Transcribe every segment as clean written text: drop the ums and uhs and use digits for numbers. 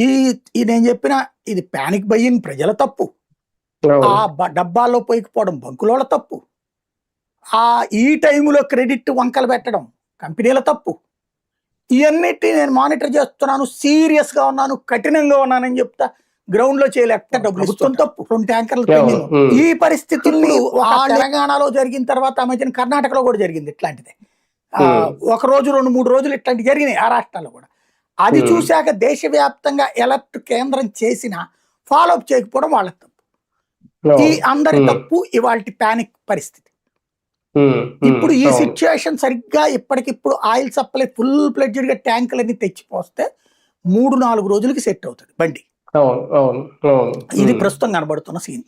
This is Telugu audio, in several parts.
ఈ ఈ నేను చెప్పిన ఇది పానిక్ బయ్యింగ్ ప్రజల తప్పు. ఆ డబ్బాల్లో పోయిపోవడం బంకులోళ్ళ తప్పు. ఈ టైంలో క్రెడిట్ వంకలు పెట్టడం కంపెనీల తప్పు. ఇవన్నిటిని నేను మానిటర్ చేస్తున్నాను, సీరియస్ గా ఉన్నాను, కఠినంగా ఉన్నానని చెప్తా. గ్రౌండ్ లో చేయలేక డబ్బులు ఇస్తాం తప్పు. 2 ట్యాంకర్లు పెండింగ్. ఈ పరిస్థితుల్ని తెలంగాణలో జరిగిన తర్వాత ఆ మధ్యన కర్ణాటకలో కూడా జరిగింది ఇట్లాంటిది. ఒక రోజు 2-3 రోజులు ఇట్లాంటి జరిగినాయి ఆ రాష్ట్రాల్లో కూడా. అది చూశాక దేశవ్యాప్తంగా ఎలర్ట్ కేంద్రం చేసిన ఫాలోఅప్ చేయకపోవడం వాళ్ళ తప్పు. ఈ అందరి తప్పు ఇవాళ పానిక్ పరిస్థితి. ఇప్పుడు ఈ సిచ్యుయేషన్ సరిగ్గా ఇప్పటికిప్పుడు ఆయిల్ సప్లై ఫుల్ ఫ్లెడ్జ్డ్ గా ట్యాంకులన్నీ తెచ్చిపోస్తే 3-4 రోజులకి సెట్ అవుతుంది బండి. ఇది ప్రస్తుతం కనబడుతున్న సీన్.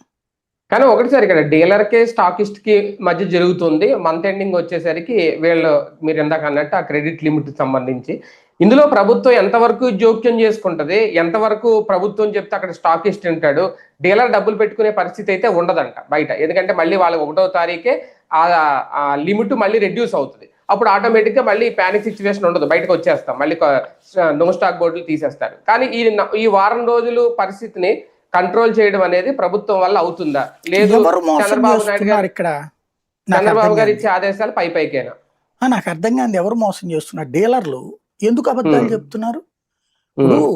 కానీ ఒకటిసారి ఇక్కడ డీలర్ కి స్టాకిస్ట్ కి మధ్య జరుగుతుంది. మంత్ ఎండింగ్ వచ్చేసరికి వీళ్ళు మీరు ఇందాక అన్నట్టు ఆ క్రెడిట్ లిమిట్ సంబంధించి ఇందులో ప్రభుత్వం ఎంతవరకు జోక్యం చేసుకుంటది, ఎంతవరకు ప్రభుత్వం చెప్తే అక్కడ స్టాకిస్ట్ ఉంటాడు, డీలర్ డబ్బులు పెట్టుకునే పరిస్థితి అయితే ఉండదంట బయట. ఎందుకంటే మళ్ళీ వాళ్ళకి 1వ తారీఖే ఆ లిమిట్ మళ్ళీ రెడ్యూస్ అవుతుంది. అప్పుడు ఆటోమేటిక్ గా మళ్ళీ ప్యానిక్ సిచ్యువేషన్ ఉండదు, బయటకు వచ్చేస్తాం, మళ్ళీ నో స్టాక్ బోర్డులు తీసేస్తారు. కానీ ఈ వారం రోజులు పరిస్థితిని కంట్రోల్ చేయడం అనేది ప్రభుత్వం వల్ల అవుతుందా, లేదు చంద్రబాబు నాయుడు గారు చంద్రబాబు గారు ఇచ్చే ఆదేశాలు పైకేనా? నాకు అర్థం కాదు ఎవరు మోసం చేస్తున్నారు. డీలర్లు ఎందుకు అబద్ధాలు చెప్తున్నారు? ఇప్పుడు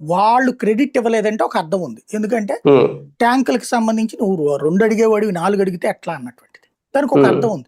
వాళ్ళు క్రెడిట్ ఇవ్వలేదంటే ఒక అర్థం ఉంది. ఎందుకంటే ట్యాంకులకు సంబంధించి నువ్వు 2 అడిగేవాడివి 4 అడిగితే ఎట్లా అన్నటువంటిది దానికి ఒక అర్థం ఉంది.